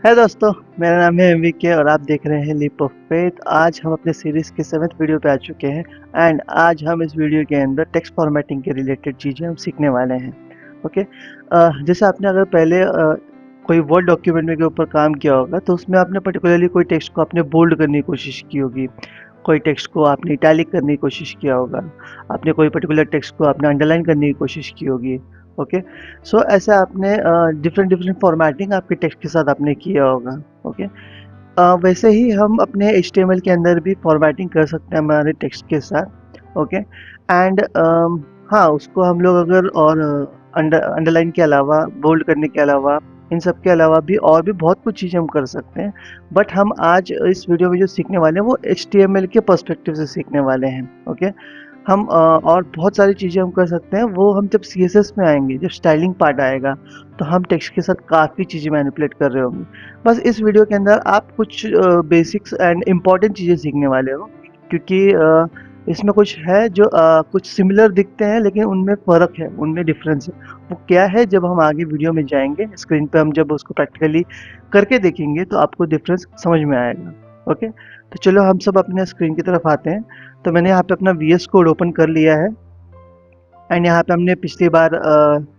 है दोस्तों, मेरा नाम है एमवीके और आप देख रहे हैं लीप ऑफ फेथ। आज हम अपने सीरीज़ के 7th वीडियो पे आ चुके हैं एंड आज हम इस वीडियो के अंदर टेक्स्ट फॉर्मेटिंग के रिलेटेड चीज़ें हम सीखने वाले हैं। ओके। जैसे आपने अगर पहले कोई वर्ड डॉक्यूमेंट में के ऊपर काम किया होगा तो उसमें आपने पर्टिकुलरली कोई टेक्स्ट को आपने बोल्ड करने की कोशिश की होगी, कोई टेक्स्ट को आपने इटैलिक करने की कोशिश किया होगा, आपने कोई पर्टिकुलर टेक्स्ट को आपने अंडरलाइन करने की कोशिश की होगी। ओके। सो ऐसे आपने डिफरेंट डिफरेंट फॉर्मेटिंग आपके टेक्स्ट के साथ आपने किया होगा। ओके। वैसे ही हम अपने एचटीएमएल के अंदर भी फॉर्मेटिंग कर सकते हैं हमारे टेक्स्ट के साथ। ओके। एंड हाँ, उसको हम लोग अगर और अंडरलाइन के अलावा, बोल्ड करने के अलावा, इन सब के अलावा भी और भी बहुत कुछ चीज़ें हम कर सकते हैं। बट हम आज इस वीडियो में जो सीखने वाले हैं वो एचटीएमएल के पर्सपेक्टिव से सीखने वाले हैं। ओके। हम और बहुत सारी चीज़ें हम कर सकते हैं, वो हम जब सीएसएस में आएँगे, जब स्टाइलिंग पार्ट आएगा, तो हम टेक्स्ट के साथ काफ़ी चीज़ें मैनिपुलेट कर रहे होंगे। बस इस वीडियो के अंदर आप कुछ बेसिक्स एंड इम्पॉर्टेंट चीज़ें सीखने वाले हो, क्योंकि इसमें कुछ है जो कुछ सिमिलर दिखते हैं लेकिन उनमें फ़र्क है, उनमें डिफ़रेंस है। वो क्या है, जब हम आगे वीडियो में जाएँगे, स्क्रीन पे हम जब उसको प्रैक्टिकली करके देखेंगे तो आपको डिफ़रेंस समझ में आएगा। ओके? तो चलो हम सब अपने स्क्रीन की तरफ आते हैं। तो मैंने यहाँ पे अपना वीएस कोड ओपन कर लिया है एंड यहाँ पे हमने पिछली बार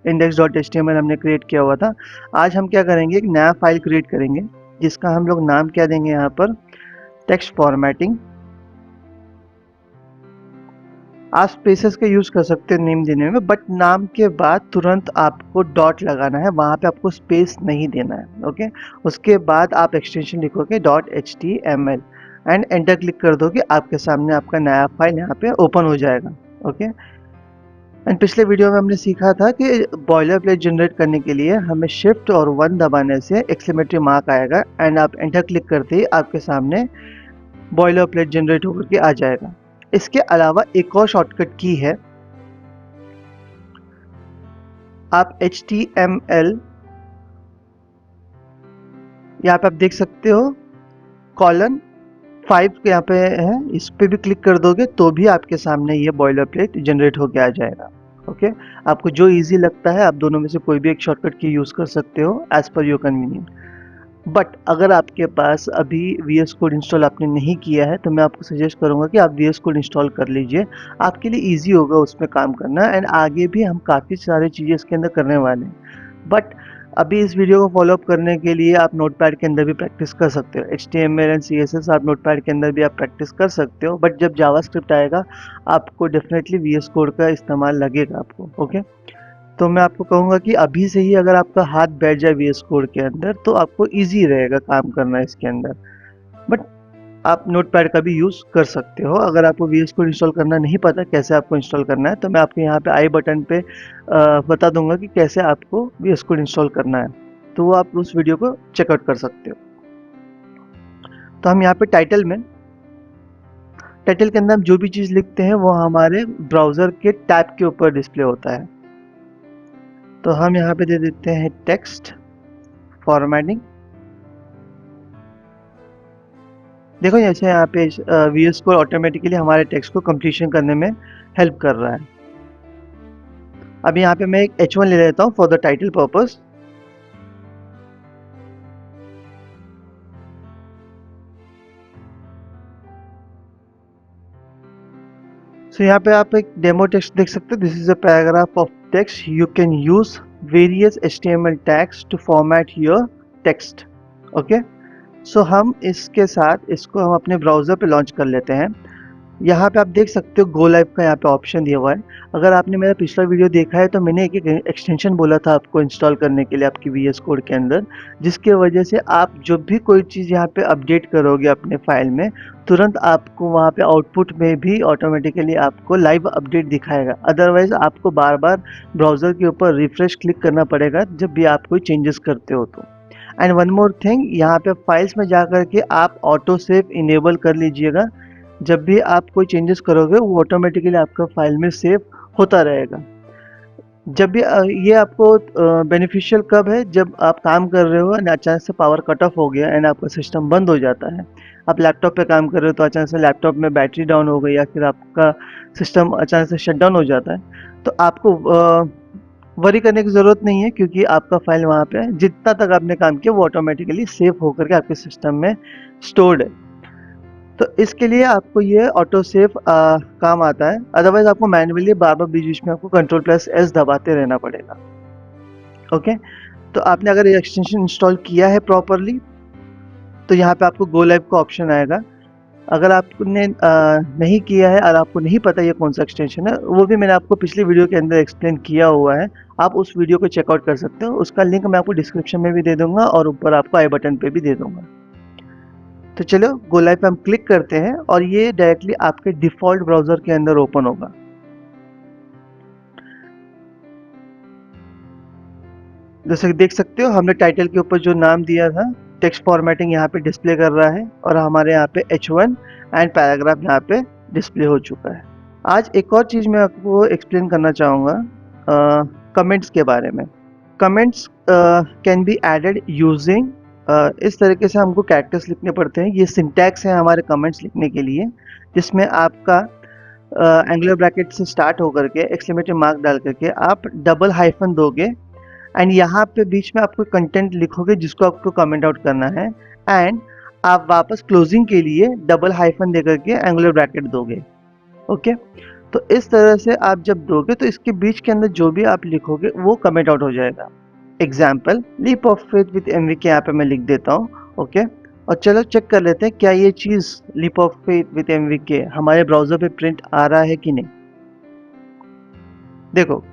index.html हमने क्रिएट किया हुआ था। आज हम क्या करेंगे, एक नया फाइल क्रिएट करेंगे जिसका हम लोग नाम क्या देंगे, यहाँ पर टेक्स्ट फॉर्मेटिंग। आप स्पेसेस का यूज़ कर सकते हैं नेम देने में, बट नाम के बाद तुरंत आपको डॉट लगाना है, वहाँ पे आपको स्पेस नहीं देना है। ओके। उसके बाद आप एक्सटेंशन लिखोगे .html एंड एंटर क्लिक कर दोगे, आपके सामने आपका नया फाइल यहाँ पे ओपन हो जाएगा। ओके। एंड पिछले वीडियो में हमने सीखा था कि बॉयलर प्लेट जनरेट करने के लिए हमें शिफ्ट और 1 दबाने से एक्सक्लेमेटरी मार्क आएगा एंड आप एंटर क्लिक करते ही आपके सामने बॉयलर प्लेट जनरेट होकर के आ जाएगा। इसके अलावा एक और शॉर्टकट की है, आप HTML यहाँ पे आप देख सकते हो :5 यहाँ पे है, इस पे भी क्लिक कर दोगे तो भी आपके सामने ये बॉयलर प्लेट जनरेट होके आ जाएगा। ओके। आपको जो इजी लगता है आप दोनों में से कोई भी एक शॉर्टकट की यूज़ कर सकते हो as per your convenient. But अगर आपके पास अभी वीएस कोड इंस्टॉल आपने नहीं किया है तो मैं आपको सजेस्ट करूंगा कि आप वीएस कोड इंस्टॉल कर लीजिए, आपके लिए इजी होगा उसमें काम करना एंड आगे भी हम काफ़ी सारी चीज़ें इसके अंदर करने वाले हैं। बट अभी इस वीडियो को फॉलो अप करने के लिए आप नोटपैड के अंदर भी प्रैक्टिस कर सकते हो, HTML एंड CSS आप नोटपैड के अंदर भी आप प्रैक्टिस कर सकते हो, बट जब जावास्क्रिप्ट आएगा आपको डेफिनेटली वीएस कोड का इस्तेमाल लगेगा आपको। ओके। तो मैं आपको कहूँगा कि अभी से ही अगर आपका हाथ बैठ जाए वीएस कोड के अंदर तो आपको ईज़ी रहेगा काम करना इसके अंदर। बट आप नोटपैड का भी यूज़ कर सकते हो। अगर आपको वीएस कोड इंस्टॉल करना नहीं पता कैसे आपको इंस्टॉल करना है तो मैं आपको यहाँ पे आई बटन पे बता दूँगा कि कैसे आपको वीएस कोड इंस्टॉल करना है, तो वो आप उस वीडियो को चेकआउट कर सकते हो। तो हम यहाँ पे टाइटल के अंदर हम जो भी चीज़ लिखते हैं वो हमारे ब्राउज़र के टैब के ऊपर डिस्प्ले होता है। तो हम यहाँ पे दे देते हैं टेक्स्ट फॉर्मेटिंग। देखो जैसे यहाँ पे वीएस कोड ऑटोमेटिकली हमारे टेक्स्ट को कंप्लीशन करने में हेल्प कर रहा है। अब यहाँ पे मैं एक H1 ले लेता हूँ for the title purpose. So यहाँ पे आप एक डेमो टेक्स्ट देख सकते हो। This is a paragraph of text, you can use various HTML tags to format your text. Okay. So हम इसके साथ इसको हम अपने ब्राउज़र पे लॉन्च कर लेते हैं। यहाँ पे आप देख सकते हो गो लाइव का यहाँ पे ऑप्शन दिया हुआ है। अगर आपने मेरा पिछला वीडियो देखा है तो मैंने एक एक्सटेंशन बोला था आपको इंस्टॉल करने के लिए आपकी वीएस कोड के अंदर, जिसके वजह से आप जब भी कोई चीज़ यहाँ पे अपडेट करोगे अपने फाइल में, तुरंत आपको वहाँ पे आउटपुट में भी ऑटोमेटिकली आपको लाइव अपडेट दिखाएगा। अदरवाइज आपको बार बार ब्राउज़र के ऊपर रिफ्रेश क्लिक करना पड़ेगा जब भी आप कोई चेंजेस करते हो तो। एंड वन मोर थिंग, यहाँ पे फाइल्स में जा कर के आप ऑटो सेव इनेबल कर लीजिएगा। जब भी आप कोई चेंजेस करोगे वो ऑटोमेटिकली आपका फाइल में सेव होता रहेगा। जब भी ये आपको बेनिफिशियल कब है, जब आप काम कर रहे हो एंड अचानक से पावर कट ऑफ हो गया एंड आपका सिस्टम बंद हो जाता है। आप लैपटॉप पे काम कर रहे हो तो अचानक से लैपटॉप में बैटरी डाउन हो गई या फिर आपका सिस्टम अचानक से शट डाउन हो जाता है, तो आपको वरी करने की ज़रूरत नहीं है, क्योंकि आपका फाइल वहाँ पे जितना तक आपने काम किया वो ऑटोमेटिकली सेव होकर के आपके सिस्टम में स्टोर्ड है। तो इसके लिए आपको ये ऑटो सेव काम आता है, अदरवाइज आपको मैन्युअली बार बार बीच बीच में आपको Ctrl+S दबाते रहना पड़ेगा। ओके, तो आपने अगर ये एक्सटेंशन इंस्टॉल किया है प्रॉपरली तो यहाँ पे आपको गो लाइव का ऑप्शन आएगा। अगर आपने नहीं किया है और आपको नहीं पता ये कौन सा एक्सटेंशन है, वो भी मैंने आपको पिछली वीडियो के अंदर एक्सप्लेन किया हुआ है, आप उस वीडियो को चेकआउट कर सकते हो। उसका लिंक मैं आपको डिस्क्रिप्शन में भी दे दूंगा और ऊपर आपको आई बटन पे भी दे दूंगा। तो चलो गो लाइव पे हम क्लिक करते हैं और ये डायरेक्टली आपके डिफ़ॉल्ट ब्राउज़र के अंदर ओपन होगा। जैसे कि देख सकते हो हमने टाइटल के ऊपर जो नाम दिया था, टेक्स्ट फॉर्मेटिंग यहाँ पे डिस्प्ले कर रहा है और हमारे यहाँ पे H1 एंड पैराग्राफ यहाँ पे डिस्प्ले हो चुका है। आज एक और चीज़ मैं आपको एक्सप्लेन करना चाहूँगा कमेंट्स के बारे में। Comments can be added using, इस तरीके से हमको कैरेक्टर्स लिखने पड़ते हैं। ये सिंटैक्स है हमारे कमेंट्स लिखने के लिए, जिसमें आपका एंगुलर ब्रैकेट से स्टार्ट होकर के एक्सक्लेमेटरी मार्क डाल करके आप डबल हाइफन दोगे एंड यहाँ पे बीच में आपको कंटेंट लिखोगे जिसको आपको कमेंट आउट करना है एंड आप वापस क्लोजिंग के लिए डबल हाइफन दे करके एंगुलर ब्रैकेट दोगे। ओके, तो इस तरह से आप जब दोगे तो इसके बीच के अंदर जो भी आप लिखोगे वो कमेंट आउट हो जाएगा। Example leap of faith with MVK यहाँ पे मैं लिख देता हूँ। ओके, और चलो चेक कर लेते हैं क्या ये चीज़ लीप ऑफ फेथ विथ एमवीके हमारे ब्राउज़र पे प्रिंट आ रहा है कि नहीं। देखो,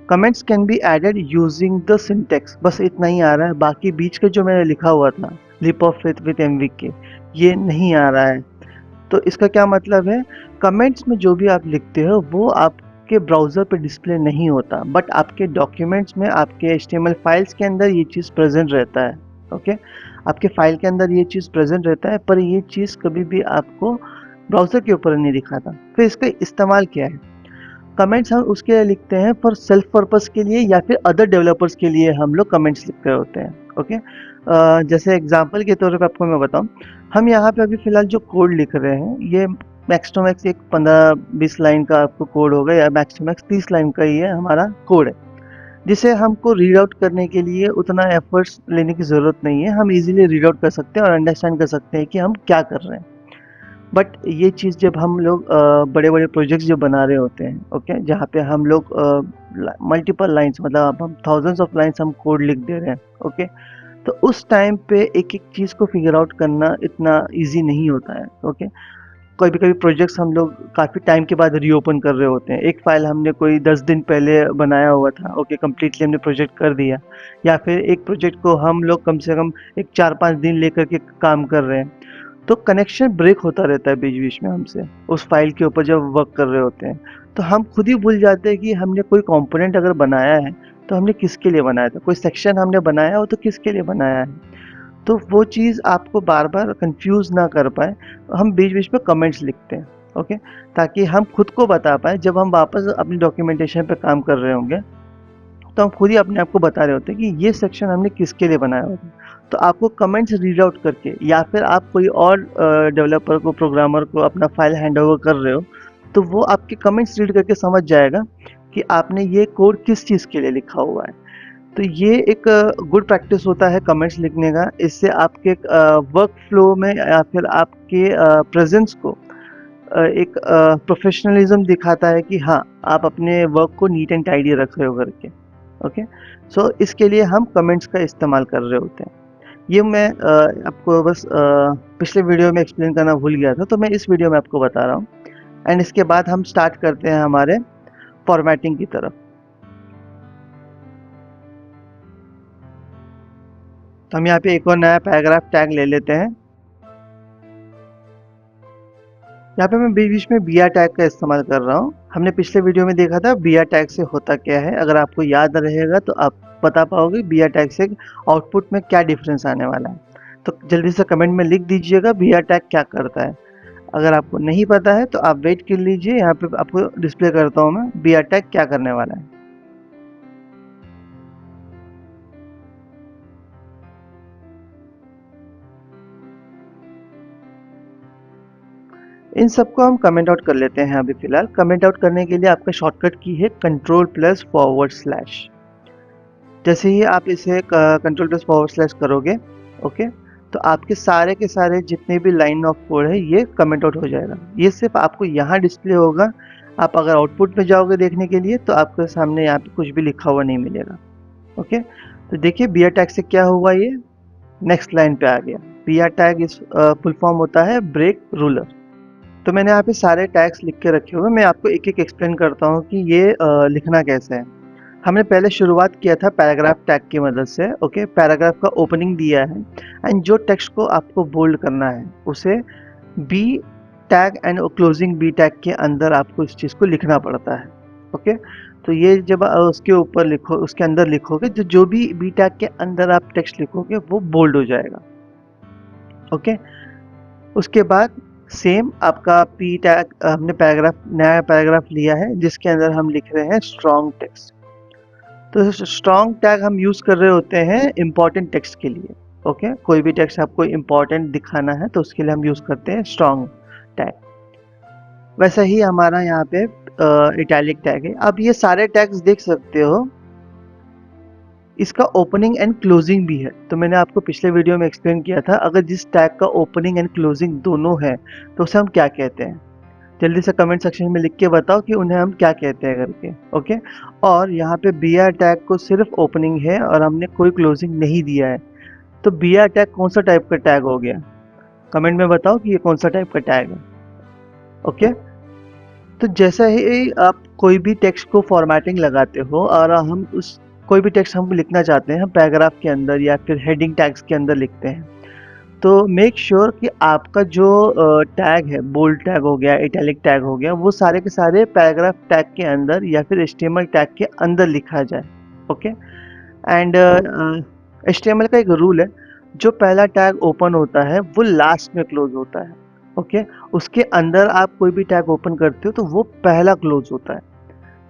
comments can be added using the syntax, बस इतना ही आ रहा है। बाकी बीच के जो मैंने लिखा हुआ था लीप ऑफ फेथ विथ एमवीके ये नहीं आ रहा है। तो इसका क्या मतलब है, कमेंट्स में जो भी आप लिखते हो वो आपके ब्राउज़र पे डिस्प्ले नहीं होता, बट आपके डॉक्यूमेंट्स में आपके HTML फाइल्स के अंदर ये चीज़ प्रेजेंट रहता है। ओके, आपके फाइल के अंदर ये चीज़ प्रेजेंट रहता है, पर ये चीज़ कभी भी आपको ब्राउज़र के ऊपर नहीं दिखाता। फिर इसका इस्तेमाल क्या है, कमेंट्स हम उसके लिए लिखते हैं फॉर सेल्फ पर्पस के लिए या फिर अदर डेवलपर्स के लिए हम लोग कमेंट्स लिख रहे होते हैं। ओके, जैसे एग्जांपल के तौर पे आपको मैं बताऊं, हम यहाँ पे अभी फ़िलहाल जो कोड लिख रहे हैं ये मैक्स टू मैक्स एक 15-20 लाइन का आपको कोड होगा या मैक्स टू मैक्स 30 लाइन का ही है हमारा कोड है, जिसे हमको रीड आउट करने के लिए उतना एफर्ट्स लेने की ज़रूरत नहीं है। हम इजीली रीड आउट कर सकते हैं और अंडरस्टैंड कर सकते हैं कि हम क्या कर रहे हैं। बट ये चीज़ जब हम लोग बड़े-बड़े प्रोजेक्ट्स जो बना रहे होते हैं, ओके, जहाँ पे हम लोग मल्टीपल लाइन्स मतलब अब हम थाउजेंड्स ऑफ लाइन्स हम कोड लिख दे रहे हैं, ओके, तो उस टाइम पे एक-एक चीज़ को फिगर आउट करना इतना ईज़ी नहीं होता है। ओके, कभी-कभी प्रोजेक्ट्स हम लोग काफ़ी टाइम के बाद रीओपन कर रहे होते हैं। एक फ़ाइल हमने कोई 10 दिन पहले बनाया हुआ था, ओके, कंप्लीटली हमने प्रोजेक्ट कर दिया, या फिर एक प्रोजेक्ट को हम लोग कम से कम एक 4-5 दिन लेकर के काम कर रहे हैं। तो कनेक्शन ब्रेक होता रहता है बीच-बीच में हमसे, उस फाइल के ऊपर जब वर्क कर रहे होते हैं। तो हम खुद ही भूल जाते हैं कि हमने कोई कंपोनेंट अगर बनाया है, तो हमने किसके लिए बनाया था? कोई सेक्शन हमने बनाया हो तो किसके लिए बनाया है? तो वो चीज़ आपको बार-बार कन्फ्यूज़ ना कर पाए, हम बीच-बीच में कमेंट्स लिखते हैं, ओके? ताकि हम खुद को बता पाएँ, जब हम वापस अपनी डॉक्यूमेंटेशन पे काम कर रहे होंगे, तो हम खुद ही अपने आप को बता रहे होते हैं कि ये सेक्शन हमने किसके लिए बनाया होता है। तो आपको कमेंट्स रीड आउट करके या फिर आप कोई और डेवलपर को, प्रोग्रामर को अपना फाइल हैंडओवर कर रहे हो, तो वो आपके कमेंट्स रीड करके समझ जाएगा कि आपने ये कोड किस चीज़ के लिए लिखा हुआ है। तो ये एक गुड प्रैक्टिस होता है कमेंट्स लिखने का। इससे आपके वर्क फ्लो में या फिर आपके प्रेज़ेंस को एक प्रोफ़ेशनलिज़्म दिखाता है कि हाँ, आप अपने वर्क को नीट एंड टाइडी रख रहे हो करके। ओके, सो इसके लिए हम कमेंट्स का इस्तेमाल कर रहे होते हैं। ये मैं आपको बस पिछले वीडियो में एक्सप्लेन करना भूल गया था, तो मैं इस वीडियो में आपको बता रहा हूँ एंड इसके बाद हम स्टार्ट करते हैं हमारे फॉर्मेटिंग की तरफ। तो हम यहाँ पे एक और नया पैराग्राफ टैग ले लेते हैं। यहाँ पे मैं बीच-बीच में बीआर टैग का इस्तेमाल कर रहा हूँ। हमने पिछले वीडियो में देखा था बीआर टैग से होता क्या है। अगर आपको याद रहेगा तो आप बता पाओगे बीआर टैग से आउटपुट में क्या डिफरेंस आने वाला है। तो जल्दी से कमेंट में लिख दीजिएगा बीआर टैग क्या करता है। अगर आपको नहीं पता है तो आप वेट कर लीजिए, यहाँ पे आपको डिस्प्ले करता हूँ मैं बीआर टैग क्या करने वाला है। इन सबको हम कमेंट आउट कर लेते हैं अभी फ़िलहाल। कमेंट आउट करने के लिए आपका शॉर्टकट की है Ctrl+/। जैसे ही आप इसे कंट्रोल प्लस / करोगे, ओके, तो आपके सारे के सारे जितने भी लाइन ऑफ कोड है ये कमेंट आउट हो जाएगा। ये सिर्फ आपको यहाँ डिस्प्ले होगा। आप अगर आउटपुट में जाओगे देखने के लिए तो आपके सामने यहाँ पे कुछ भी लिखा हुआ नहीं मिलेगा। ओके, तो देखिए बियर टैग से क्या हुआ, ये नेक्स्ट लाइन पे आ गया। बियर टैग इस फुल फॉर्म होता है ब्रेक रूलर। तो मैंने यहाँ पे सारे टैग्स लिख के रखे हुए, मैं आपको एक एक एक्सप्लेन करता हूँ कि ये लिखना कैसे है। हमने पहले शुरुआत किया था पैराग्राफ टैग की मदद से। ओके, पैराग्राफ का ओपनिंग दिया है एंड जो टेक्स्ट को आपको बोल्ड करना है उसे B tag and closing B tag के अंदर आपको इस चीज़ को लिखना पड़ता है। ओके, तो ये जब उसके ऊपर लिखो, उसके अंदर लिखोगे, जो भी बी टैग के अंदर आप टेक्स्ट लिखोगे वो बोल्ड हो जाएगा। ओके, उसके बाद सेम आपका पी टैग, हमने पैराग्राफ, नया पैराग्राफ लिया है जिसके अंदर हम लिख रहे हैं स्ट्रॉन्ग टेक्स्ट। तो स्ट्रॉन्ग टैग हम यूज़ कर रहे होते हैं इम्पॉर्टेंट टेक्स्ट के लिए। ओके, कोई भी टेक्स्ट आपको इम्पॉर्टेंट दिखाना है तो उसके लिए हम यूज़ करते हैं स्ट्रॉन्ग टैग। वैसा ही हमारा यहाँ पे इटैलिक टैग है। अब ये सारे टैग्स देख सकते हो, इसका ओपनिंग एंड क्लोजिंग भी है। तो मैंने आपको पिछले वीडियो में एक्सप्लेन किया था, अगर जिस टैग का ओपनिंग एंड क्लोजिंग दोनों है तो उसे हम क्या कहते हैं। जल्दी से कमेंट सेक्शन में लिख के बताओ कि उन्हें हम क्या कहते हैं करके। ओके, और यहाँ पे बी आर टैग को सिर्फ ओपनिंग है और हमने कोई क्लोजिंग नहीं दिया है, तो बी आर टैग कौन सा टाइप का टैग हो गया, कमेंट में बताओ कि ये कौन सा टाइप का टैग है। ओके, तो जैसे ही आप कोई भी टेक्स्ट को फॉर्मेटिंग लगाते हो और हम उस कोई भी टेक्स्ट हम लिखना चाहते हैं, हम पैराग्राफ के अंदर या फिर हेडिंग टैग्स के अंदर लिखते हैं, तो मेक श्योर कि आपका जो टैग है, बोल्ड टैग हो गया, इटैलिक टैग हो गया, वो सारे के सारे पैराग्राफ टैग के अंदर या फिर एचटीएमएल टैग के अंदर लिखा जाए। ओके, एंड एचटीएमएल का एक रूल है, जो पहला टैग ओपन होता है वो लास्ट में क्लोज होता है। ओके, उसके अंदर आप कोई भी टैग ओपन करते हो तो वो पहला क्लोज होता है।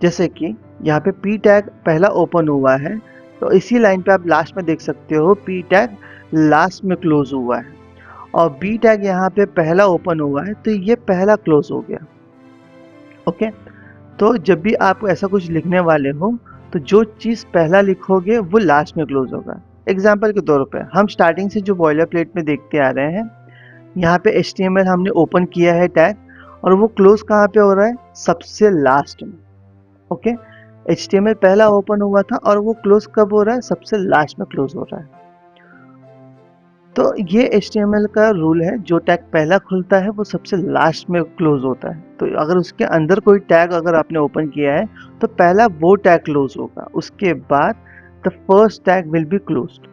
जैसे कि यहाँ पे पी टैग पहला ओपन हुआ है, तो इसी लाइन पे आप लास्ट में देख सकते हो पी टैग लास्ट में क्लोज हुआ है, और बी टैग यहाँ पे पहला ओपन हुआ है तो ये पहला क्लोज हो गया। ओके, तो जब भी आप ऐसा कुछ लिखने वाले हो तो जो चीज़ पहला लिखोगे वो लास्ट में क्लोज होगा। एग्जाम्पल के तौर पे हम स्टार्टिंग से जो बॉयलर प्लेट में देखते आ रहे हैं, यहाँ पे HTML हमने ओपन किया है टैग, और वो क्लोज कहाँ पे हो रहा है, सबसे लास्ट में। ओके, HTML पहला ओपन हुआ था और वो क्लोज कब हो रहा है, सबसे लास्ट में क्लोज हो रहा है। तो ये HTML का रूल है, जो टैग पहला खुलता है वो सबसे लास्ट में क्लोज होता है। तो अगर उसके अंदर कोई टैग अगर आपने ओपन किया है तो पहला वो टैग क्लोज होगा, उसके बाद the first tag will be closed.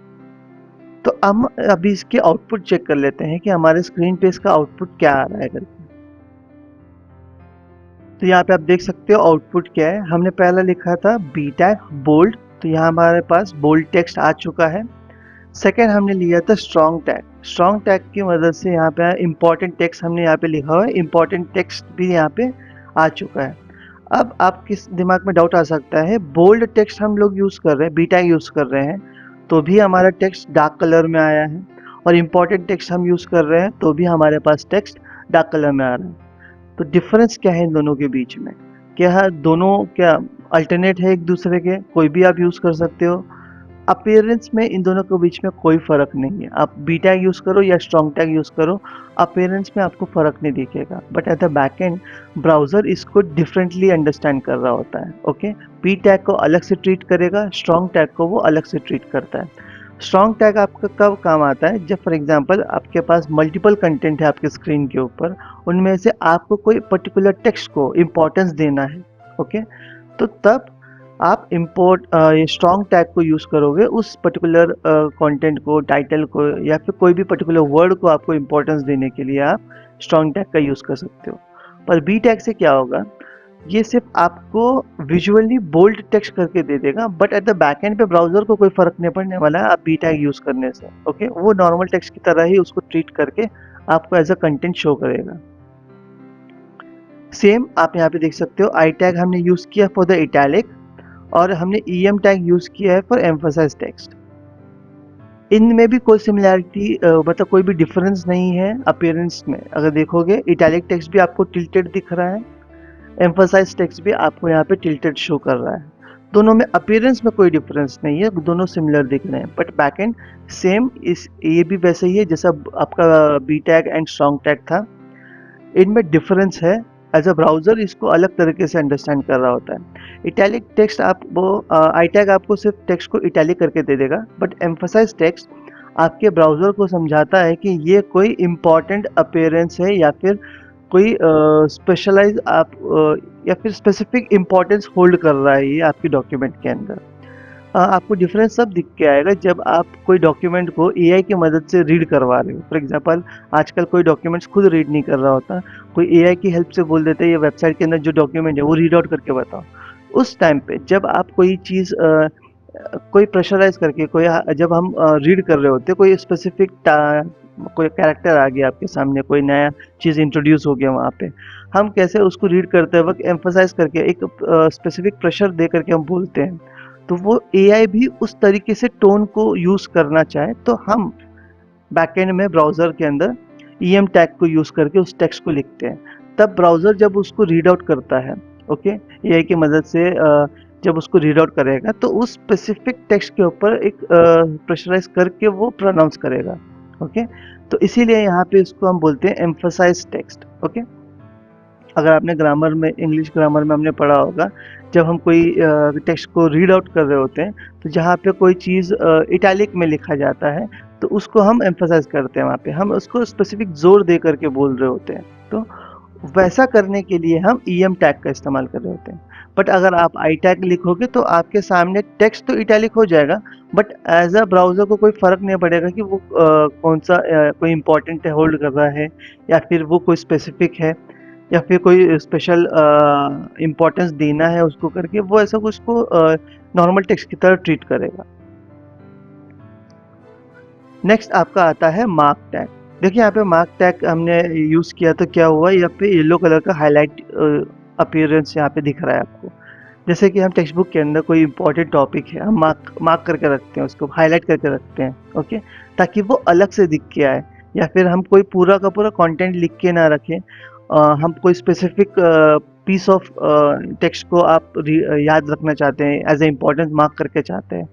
तो हम अभी इसके आउटपुट चेक कर लेते हैं कि हमारे स्क्रीन पे इसका आउटपुट क्या आ रहा है करके। तो यहाँ पे आप देख सकते हो आउटपुट क्या है। हमने पहला लिखा था बी टैग बोल्ड, तो यहाँ हमारे पास बोल्ड टेक्स्ट आ चुका है। सेकेंड हमने लिया था स्ट्रॉन्ग टैग। स्ट्रॉन्ग टैग की मदद से यहाँ पे इम्पॉर्टेंट टेक्स्ट हमने यहाँ पे लिखा हुआ है, इम्पॉर्टेंट टेक्स्ट भी यहाँ पे आ चुका है। अब आपके दिमाग में डाउट आ सकता है, बोल्ड टेक्स्ट हम लोग यूज़ कर रहे हैं, बी टैग यूज़ कर रहे हैं तो भी हमारा टेक्स्ट डार्क कलर में आया है, और इम्पॉर्टेंट टेक्स्ट हम यूज़ कर रहे हैं तो भी हमारे पास टेक्स्ट डार्क कलर में आ रहा है। तो डिफरेंस क्या है इन दोनों के बीच में, क्या दोनों क्या अल्टरनेट है एक दूसरे के, कोई भी आप यूज़ कर सकते हो। अपीयरेंस में इन दोनों के बीच में कोई फ़र्क नहीं है, आप बी टैग यूज़ करो या स्ट्रॉन्ग टैग यूज़ करो, अपीयरेंस में आपको फ़र्क नहीं दिखेगा। But at the back and browser इसको डिफरेंटली अंडरस्टैंड कर रहा होता है। ओके, बी टैग को अलग से ट्रीट करेगा, स्ट्रॉन्ग टैग को वो अलग से ट्रीट करता है। स्ट्रॉन्ग टैग आपका कब काम आता है, जब फॉर एग्जांपल आपके पास मल्टीपल कंटेंट है आपके स्क्रीन के ऊपर, उनमें से आपको कोई पर्टिकुलर टेक्स्ट को इम्पोर्टेंस देना है। ओके, तो तब आप ये स्ट्रॉन्ग टैग को यूज़ करोगे, उस पर्टिकुलर कंटेंट को, टाइटल को, या फिर कोई भी पर्टिकुलर वर्ड को आपको इम्पोर्टेंस देने के लिए आप स्ट्रॉन्ग टैग का यूज़ कर सकते हो। पर बी टैग से क्या होगा, ये सिर्फ आपको विजुअली बोल्ड टेक्स्ट करके दे देगा, but at the back and पे ब्राउज़र को कोई फ़र्क नहीं पड़ने वाला है आप बी टैग यूज़ करने से। ओके, वो नॉर्मल टेक्स्ट की तरह ही उसको ट्रीट करके आपको एज अ कंटेंट शो करेगा। सेम आप यहाँ पे देख सकते हो, आई टैग हमने यूज़ किया फॉर द इटैलिक, और हमने EM टैग यूज़ किया है फॉर एम्फसाइज टेक्स्ट। इनमें भी कोई सिमिलैरिटी मतलब कोई भी डिफरेंस नहीं है अपीयरेंस में। अगर देखोगे इटैलिक टेक्स्ट भी आपको टिल्टेड दिख रहा है, एम्फसाइज टेक्स्ट भी आपको यहाँ पे टिल्टेड शो कर रहा है। दोनों में अपीयरेंस में कोई डिफरेंस नहीं है, दोनों सिमिलर दिख रहे हैं, बट बैकएंड सेम इस ये भी वैसे ही है जैसा आपका B tag and strong tag था। इनमें डिफरेंस है, एज अ ब्राउज़र इसको अलग तरीके से अंडरस्टैंड कर रहा होता है। इटैलिक टेक्स्ट आप वो आई टैग आपको सिर्फ टेक्स्ट को इटैलिक करके दे देगा, बट एम्फसाइज टेक्स्ट आपके ब्राउज़र को समझाता है कि ये कोई इम्पॉर्टेंट अपीयरेंस है या फिर कोई स्पेशलाइज आप या फिर स्पेसिफिक इम्पोर्टेंस होल्ड कर रहा है ये आपकी डॉक्यूमेंट के अंदर। आपको डिफरेंस सब दिख के आएगा जब आप कोई डॉक्यूमेंट को एआई की मदद से रीड करवा रहे हो। फॉर एग्जांपल आजकल कोई डॉक्यूमेंट्स खुद रीड नहीं कर रहा होता, कोई एआई की हेल्प से बोल देते हैं ये वेबसाइट के अंदर जो डॉक्यूमेंट है वो रीड आउट करके बताओ। उस टाइम पे जब आप कोई चीज़ कोई प्रेशराइज करके कोई जब हम रीड कर रहे होते कोई स्पेसिफिक कोई कैरेक्टर आ गया आपके सामने, कोई नया चीज़ इंट्रोड्यूस हो गया वहाँ पे, हम कैसे उसको रीड करते वक्त एम्फसाइज करके एक स्पेसिफिक प्रेशर दे करके हम बोलते हैं। तो वो एआई भी उस तरीके से टोन को यूज़ करना चाहे तो हम बैकएंड में ब्राउज़र के अंदर ईएम टैग को यूज़ करके उस टेक्स्ट को लिखते हैं। तब ब्राउज़र जब उसको रीड आउट करता है, ओके, एआई की मदद से जब उसको रीड आउट करेगा तो उस स्पेसिफिक टेक्स्ट के ऊपर एक प्रेशराइज करके वो प्रोनाउंस करेगा, ओके। तो इसीलिए यहाँ पे इसको हम बोलते हैं एम्फसाइज टेक्स्ट, ओके। अगर आपने ग्रामर में, इंग्लिश ग्रामर में हमने पढ़ा होगा, जब हम कोई टेक्स्ट को रीड आउट कर रहे होते हैं तो जहाँ पे कोई चीज़ इटैलिक में लिखा जाता है तो उसको हम एम्फसाइज करते हैं, वहाँ पे हम उसको स्पेसिफिक जोर दे करके बोल रहे होते हैं। तो वैसा करने के लिए हम ईएम टैग का इस्तेमाल कर रहे होते हैं। बट अगर आप आई टैग लिखोगे तो आपके सामने टेक्स्ट तो इटैलिक हो जाएगा, बट एज अ ब्राउज़र को कोई फ़र्क नहीं पड़ेगा कि वो कौन सा कोई इम्पोर्टेंट होल्ड कर रहा है या फिर वो कोई स्पेसिफिक है या फिर कोई स्पेशल इम्पोर्टेंस देना है उसको करके, वो ऐसा कुछ को नॉर्मल टेक्स्ट की तरह ट्रीट करेगा। नेक्स्ट आपका आता है मार्क टैग। देखिए यहाँ पे मार्क टैग हमने यूज़ किया तो क्या हुआ, यहाँ पे येलो कलर का हाईलाइट अपीयरेंस यहाँ पे दिख रहा है आपको। जैसे कि हम टेक्स्ट बुक के अंदर कोई इंपॉर्टेंट टॉपिक है, हम मार्क करके रखते हैं, उसको हाईलाइट करके रखते हैं, ओके, ताकि वो अलग से दिख के आए। या फिर हम कोई पूरा का पूरा कंटेंट लिख के ना रखें, हम कोई स्पेसिफिक पीस ऑफ टेक्स्ट को आप याद रखना चाहते हैं, एज ए इम्पोर्टेंट मार्क करके चाहते हैं।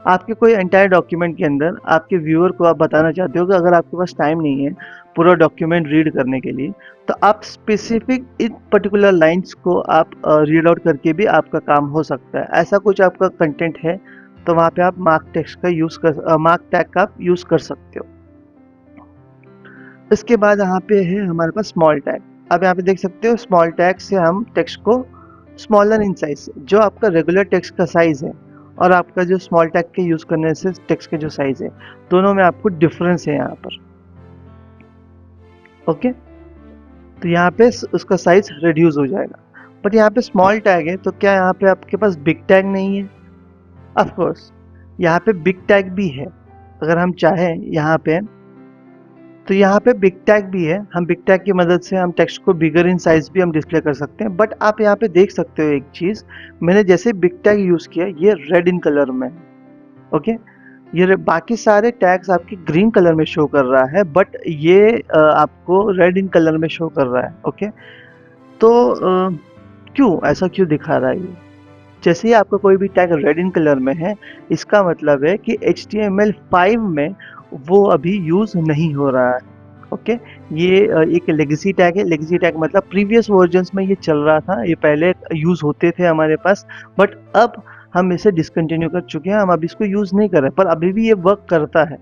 आपके कोई एंटायर डॉक्यूमेंट के अंदर आपके व्यूअर को आप बताना चाहते हो कि अगर आपके पास टाइम नहीं है पूरा डॉक्यूमेंट रीड करने के लिए, तो आप स्पेसिफिक इन पर्टिकुलर लाइंस को आप रीड आउट करके भी आपका काम हो सकता है। ऐसा कुछ आपका कंटेंट है तो वहाँ पे आप मार्क टैग का यूज़ कर सकते हो। इसके बाद यहाँ पे है हमारे पास स्मॉल टैग। अब यहाँ पे देख सकते हो स्मॉल टैग से हम टेक्स्ट को स्मॉलर इन साइज, जो आपका रेगुलर टेक्स्ट का साइज है और आपका जो स्मॉल टैग के यूज़ करने से टेक्स्ट के जो साइज है, दोनों में आपको डिफरेंस है यहाँ पर, ओके। तो यहाँ पे उसका साइज रिड्यूस हो जाएगा। बट यहाँ पे स्मॉल टैग है तो क्या यहाँ पे आपके पास बिग टैग नहीं है? ऑफ कोर्स यहाँ पे बिग टैग भी है। अगर हम चाहें यहाँ पे, तो यहाँ पे बिग टैग भी है। हम बिग टैग की मदद से हम टेक्स्ट को बिगर इन साइज भी हम डिस्प्ले कर सकते हैं। बट आप यहाँ पे देख सकते हो एक चीज़, मैंने जैसे बिग टैग यूज़ किया ये रेड इन कलर में, ओके। ये बाकी सारे टैग्स आपके ग्रीन कलर में शो कर रहा है, बट ये आपको रेड इन कलर में शो कर रहा है, ओके। तो क्यों ऐसा क्यों दिखा रहा है ये? जैसे ही आपका कोई भी टैग रेड इन कलर में है, इसका मतलब है कि HTML5 में वो अभी यूज़ नहीं हो रहा है, ओके। ये एक लेगेसी टैग है। लेगेसी टैग मतलब प्रीवियस वर्जन्स में ये चल रहा था, ये पहले यूज़ होते थे हमारे पास, बट अब हम इसे डिसकंटिन्यू कर चुके हैं, हम अब इसको यूज़ नहीं कर रहे, पर अभी भी ये वर्क करता है,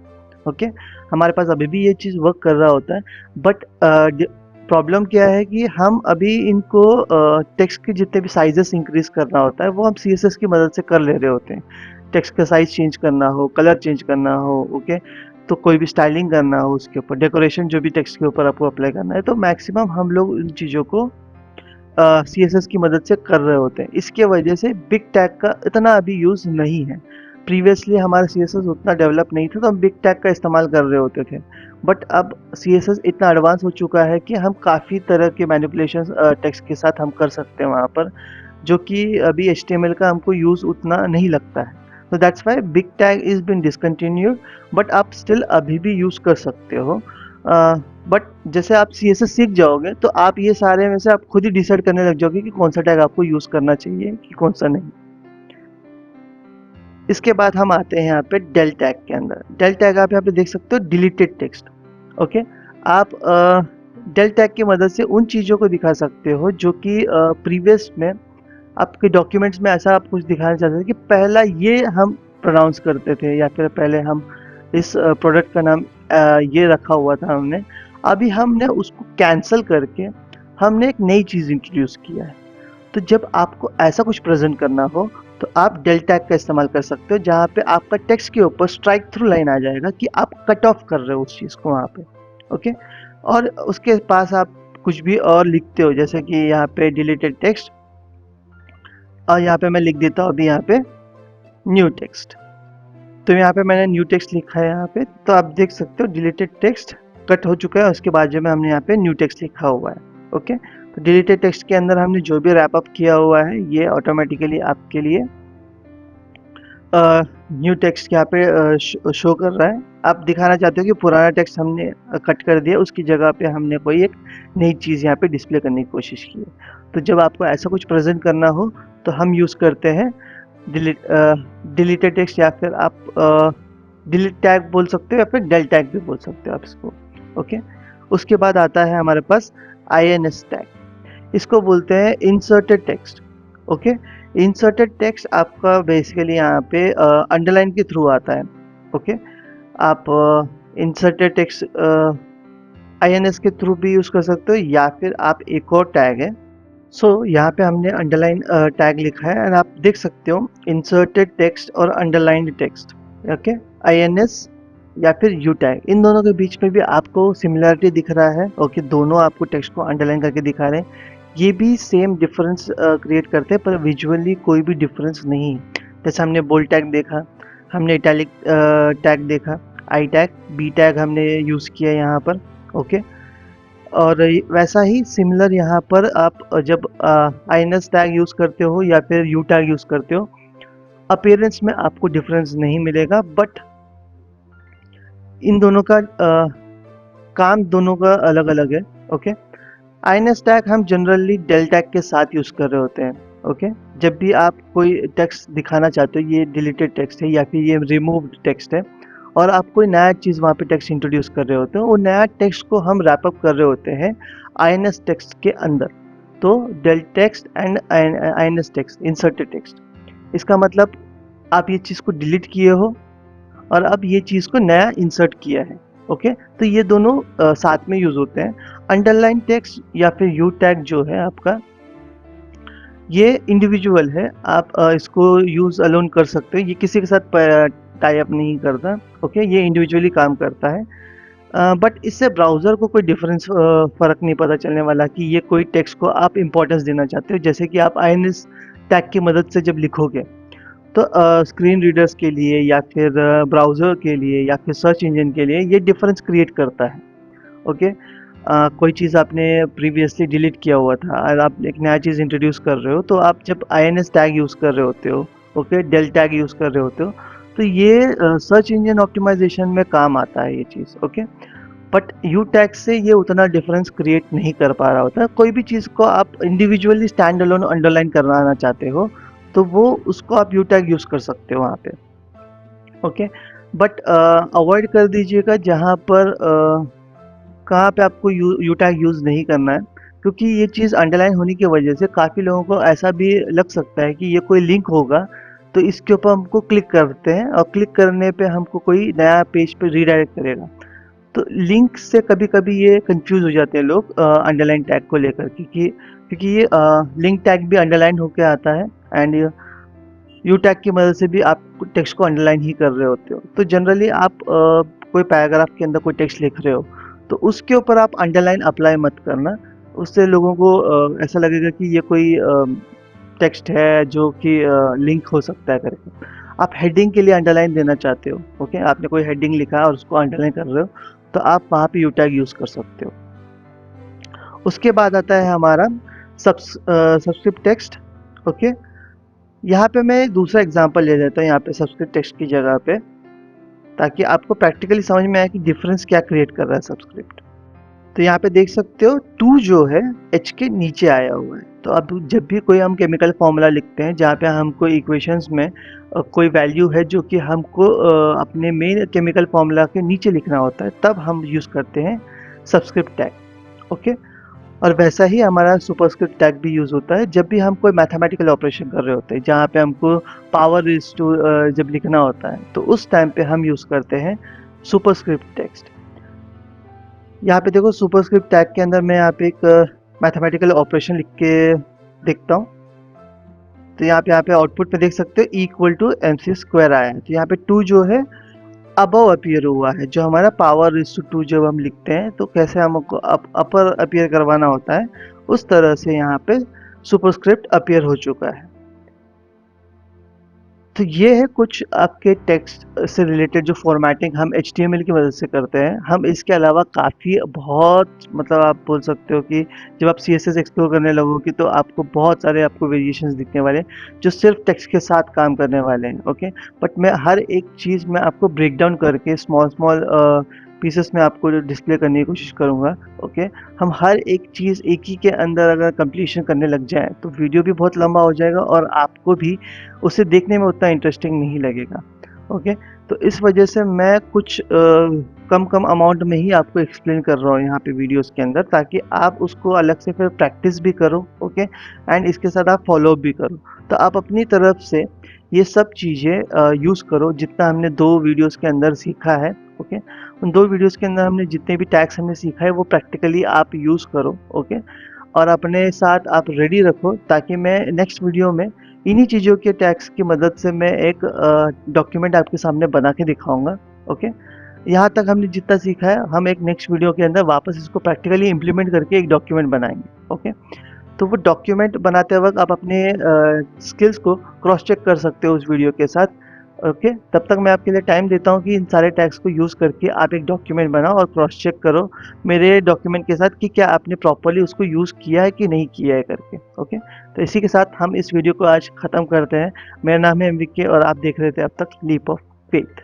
ओके। हमारे पास अभी भी ये चीज़ वर्क कर रहा होता है। बट प्रॉब्लम क्या है कि हम अभी इनको टेक्स्ट के जितने भी साइजेस इंक्रीज करना होता है वो हम CSS की मदद से कर ले रहे होते हैं। टेक्स्ट का साइज चेंज करना हो, कलर चेंज करना हो, ओके, तो कोई भी स्टाइलिंग करना हो उसके ऊपर, डेकोरेशन जो भी टेक्स्ट के ऊपर आपको अप्लाई करना है, तो मैक्सिमम हम लोग उन चीज़ों को CSS की मदद से कर रहे होते हैं। इसके वजह से बिग टैग का इतना अभी यूज़ नहीं है। प्रीवियसली हमारा CSS उतना डेवलप नहीं था तो हम बिग टैग का इस्तेमाल कर रहे होते थे, बट अब CSS इतना एडवांस हो चुका है कि हम काफ़ी तरह के मैनिपुलेशंस टेक्स्ट के साथ हम कर सकते हैं वहाँ पर, जो कि अभी HTML का हमको यूज़ उतना नहीं लगता है। तो that's why big tag is been discontinued, but आप स्टिल अभी भी यूज़ कर सकते हो। बट जैसे आप CSS सीख जाओगे तो आप ये सारे में से आप खुद ही डिसाइड करने लग जाओगे कि कौन सा टैग आपको यूज़ करना चाहिए कि कौन सा नहीं। इसके बाद हम आते हैं यहाँ पे डेल टैग के अंदर। डेल टैग आप यहाँ पे देख सकते हो, डिलीटेड टेक्स्ट। ओके, आप डेल टैग की मदद से उन चीज़ों को दिखा सकते हो जो कि प्रीवियस में आपके डॉक्यूमेंट्स में ऐसा आप कुछ दिखाना चाहते थे कि पहला ये हम प्रोनाउंस करते थे, या फिर पहले हम इस प्रोडक्ट का नाम ये रखा हुआ था हमने, अभी हमने उसको कैंसिल करके हमने एक नई चीज़ इंट्रोड्यूस किया है। तो जब आपको ऐसा कुछ प्रेजेंट करना हो तो आप डेल टैग का इस्तेमाल कर सकते हो, जहाँ पे आपका टेक्स्ट के ऊपर स्ट्राइक थ्रू लाइन आ जाएगा कि आप कट ऑफ कर रहे हो उस चीज़ को वहाँ पे। ओके, और उसके पास आप कुछ भी और लिखते हो, जैसे कि यहाँ पे डिलीटेड टेक्स्ट, और यहाँ पे मैं लिख देता हूँ अभी यहाँ पे न्यू टेक्स्ट। तो यहाँ पे मैंने न्यू टेक्स्ट लिखा है यहाँ पे, तो आप देख सकते हो डिलीटेड टेक्स्ट कट हो चुका है, उसके बाद में हमने यहाँ पे न्यू टेक्स्ट लिखा हुआ है। ओके, तो डिलीटेड टेक्स्ट के अंदर हमने जो भी रैप अप किया हुआ है ये ऑटोमेटिकली आपके लिए न्यू टेक्स्ट यहाँ पे शो कर रहा है। आप दिखाना चाहते हो कि पुराना टेक्स्ट हमने कट कर दिया, उसकी जगह पे हमने कोई एक नई चीज़ यहाँ पे डिस्प्ले करने की कोशिश की है। तो जब आपको ऐसा कुछ प्रेजेंट करना हो तो हम यूज़ करते हैं डिलीटेड टेक्स्ट, या फिर आप डिलीट टैग बोल सकते हो, या फिर डेल टैग भी बोल सकते हो आप इसको। ओके, उसके बाद आता है हमारे पास INS टैग, इसको बोलते हैं inserted text. Okay, inserted text आपका बेसिकली यहाँ पे अंडरलाइन के थ्रू आता है। ओके, आप इंसर्टेड टेक्स्ट INS के थ्रू भी यूज़ कर सकते हो, या फिर आप एक और टैग है, यहाँ पे हमने अंडरलाइन टैग लिखा है, एंड आप देख सकते हो इंसर्टेड टेक्स्ट और अंडरलाइंड टेक्स्ट। ओके, INS या फिर यू टैग, इन दोनों के बीच में भी आपको सिमिलरिटी दिख रहा है। ओके, दोनों आपको टेक्स्ट को अंडरलाइन करके दिखा रहे हैं, ये भी सेम डिफरेंस क्रिएट करते हैं, पर विजुअली कोई भी डिफरेंस नहीं। जैसे हमने बोल्ड टैग देखा, हमने इटैलिक टैग देखा, आई टैग, बी टैग हमने यूज़ किया यहाँ पर। ओके, और वैसा ही सिमिलर यहाँ पर आप जब INS टैग यूज़ करते हो या फिर यू टैग यूज़ करते हो, अपीयरेंस में आपको डिफरेंस नहीं मिलेगा, बट इन दोनों का काम दोनों का अलग अलग है। ओके, INS टैग हम जनरली डेल टैग के साथ यूज़ कर रहे होते हैं। ओके, जब भी आप कोई टेक्स्ट दिखाना चाहते हो, ये डिलीटेड टेक्स्ट है या फिर ये रिमूव्ड टेक्स्ट है, और आप कोई नया चीज़ वहाँ पे टेक्स्ट इंट्रोड्यूस कर रहे होते हो, वो नया टेक्स्ट को हम रैप अप कर रहे होते हैं INS टेक्स्ट के अंदर। तो del text and INS text, inserted text, इसका मतलब आप ये चीज़ को डिलीट किए हो और अब ये चीज़ को नया इंसर्ट किया है। ओके, तो ये दोनों साथ में यूज़ होते हैं। अंडरलाइन टेक्स्ट या फिर यू टैग जो है आपका, ये इंडिविजुअल है, आप इसको यूज़ अलोन कर सकते हो, ये किसी के साथ टाई अप नहीं करता। ओके, ये इंडिविजुअली काम करता है, बट इससे ब्राउज़र को कोई डिफरेंस फ़र्क नहीं पता चलने वाला कि ये कोई टेक्स्ट को आप इम्पोर्टेंस देना चाहते हो। जैसे कि आप INS टैग की मदद से जब लिखोगे तो स्क्रीन रीडर्स के लिए या फिर ब्राउज़र के लिए या फिर सर्च इंजन के लिए ये डिफरेंस क्रिएट करता है। ओके, कोई चीज़ आपने प्रीवियसली डिलीट किया हुआ था और आप एक नया चीज़ इंट्रोड्यूस कर रहे हो, तो आप जब INS टैग यूज़ कर रहे होते हो, ओके, डेल टैग यूज़ कर रहे होते हो, तो ये सर्च इंजन ऑप्टिमाइजेशन में काम आता है ये चीज़। ओके, बट यू टैग से ये उतना डिफरेंस क्रिएट नहीं कर पा रहा होता। कोई भी चीज़ को आप इंडिविजुअली स्टैंड अलोन अंडरलाइन कराना चाहते हो, तो वो उसको आप यू टैग यूज़ कर सकते हो वहाँ पे। ओके, बट अवॉइड कर दीजिएगा जहाँ पर कहाँ पे आपको यू टैग यूज़ नहीं करना है, क्योंकि ये चीज़ अंडरलाइन होने की वजह से काफ़ी लोगों को ऐसा भी लग सकता है कि ये कोई लिंक होगा, तो इसके ऊपर हमको क्लिक करते हैं और क्लिक करने पे हमको कोई नया पेज पे रीडायरेक्ट करेगा। तो लिंक से कभी-कभी ये कंफ्यूज हो जाते हैं लोग अंडरलाइन टैग को लेकर, क्योंकि ये लिंक टैग भी अंडरलाइन होके आता है, एंड यू टैग की मदद से भी आप टेक्स्ट को अंडरलाइन ही कर रहे होते हो। तो जनरली आप कोई पैराग्राफ के अंदर कोई टेक्स्ट लिख रहे हो, तो उसके ऊपर आप अंडरलाइन अप्लाई मत करना, उससे लोगों को ऐसा लगेगा कि ये कोई टेक्स्ट है जो कि लिंक हो सकता है करके। आप हेडिंग के लिए अंडरलाइन देना चाहते हो, ओके, आपने कोई हेडिंग लिखा है और उसको अंडरलाइन कर रहे हो, तो आप वहाँ पे यू टैग यूज़ कर सकते हो। उसके बाद आता है हमारा सब्सक्रिप्ट टेक्स्ट। ओके, यहाँ पे मैं दूसरा एग्जांपल ले लेता हूँ यहाँ पे सब्सक्रिप्ट टेक्स्ट की जगह पे, ताकि आपको प्रैक्टिकली समझ में आए कि डिफरेंस क्या क्रिएट कर रहा है सब्सक्रिप्ट। तो यहाँ पे देख सकते हो 2 जो है H के नीचे आया हुआ है। तो अब जब भी कोई हम केमिकल फॉर्मूला लिखते हैं जहाँ पे हमको इक्वेशंस में कोई वैल्यू है जो कि हमको अपने मेन केमिकल फॉर्मूला के नीचे लिखना होता है, तब हम यूज़ करते हैं सबस्क्रिप्ट टैग। ओके, और वैसा ही हमारा सुपरस्क्रिप्ट टैग भी यूज़ होता है जब भी हम कोई मैथमेटिकल ऑपरेशन कर रहे होते हैं, जहाँ पे हमको पावर रेज़ टू जब लिखना होता है, तो उस टाइम पे हम यूज़ करते हैं सुपरस्क्रिप्ट टेक्स्ट। यहाँ पे देखो सुपरस्क्रिप्ट टैग के अंदर मैं यहाँ पे एक मैथमेटिकल ऑपरेशन लिख के देखता हूँ। तो यहाँ पे आउटपुट में देख सकते हो इक्वल टू mc² आया है। तो यहाँ पे 2 जो है अबव अपीयर हुआ है, जो हमारा पावर रेज़ टू 2 जब हम लिखते हैं तो कैसे हमको अपर अपीयर करवाना होता है, उस तरह से यहाँ पे सुपरस्क्रिप्ट अपीयर हो चुका है। तो ये है कुछ आपके टेक्स्ट से रिलेटेड जो फॉर्मेटिंग हम HTML की मदद से करते हैं। हम इसके अलावा काफ़ी बहुत मतलब आप बोल सकते हो कि जब आप CSS एक्सप्लोर करने लगोगे तो आपको बहुत सारे आपको वेरिएशंस दिखने वाले हैं जो सिर्फ टेक्स्ट के साथ काम करने वाले हैं। ओके, बट मैं हर एक चीज़ में आपको ब्रेक डाउन करके स्मॉल पीसेस में आपको डिस्प्ले करने की कोशिश करूँगा। ओके, हम हर एक चीज़ एक ही के अंदर अगर कंप्लीशन करने लग जाएँ तो वीडियो भी बहुत लंबा हो जाएगा और आपको भी उसे देखने में उतना इंटरेस्टिंग नहीं लगेगा। ओके, तो इस वजह से मैं कुछ कम अमाउंट में ही आपको एक्सप्लेन कर रहा हूँ यहाँ पे वीडियोस के अंदर, ताकि आप उसको अलग से फिर प्रैक्टिस भी करो। ओके, एंड इसके साथ आप फॉलो भी करो। तो आप अपनी तरफ से ये सब चीज़ें यूज़ करो जितना हमने 2 वीडियोस के अंदर सीखा है। ओके, उन 2 वीडियोस के अंदर हमने जितने भी टैग्स हमने सीखा है वो प्रैक्टिकली आप यूज़ करो। ओके, और अपने साथ आप रेडी रखो ताकि मैं नेक्स्ट वीडियो में इन्हीं चीज़ों के टैग्स की मदद से मैं एक डॉक्यूमेंट आपके सामने बना के दिखाऊंगा। ओके, यहाँ तक हमने जितना सीखा है हम एक नेक्स्ट वीडियो के अंदर वापस इसको प्रैक्टिकली इम्प्लीमेंट करके एक डॉक्यूमेंट बनाएंगे। ओके, तो वो डॉक्यूमेंट बनाते वक्त आप अपने स्किल्स को क्रॉस चेक कर सकते हो उस वीडियो के साथ। ओके, तब तक मैं आपके लिए टाइम देता हूँ कि इन सारे टैग्स को यूज़ करके आप एक डॉक्यूमेंट बनाओ और क्रॉस चेक करो मेरे डॉक्यूमेंट के साथ कि क्या आपने प्रॉपर्ली उसको यूज़ किया है कि नहीं किया है करके। ओके, तो इसी के साथ हम इस वीडियो को आज ख़त्म करते हैं। मेरा नाम है MVK और आप देख रहे थे अब तक लीप ऑफ फेथ।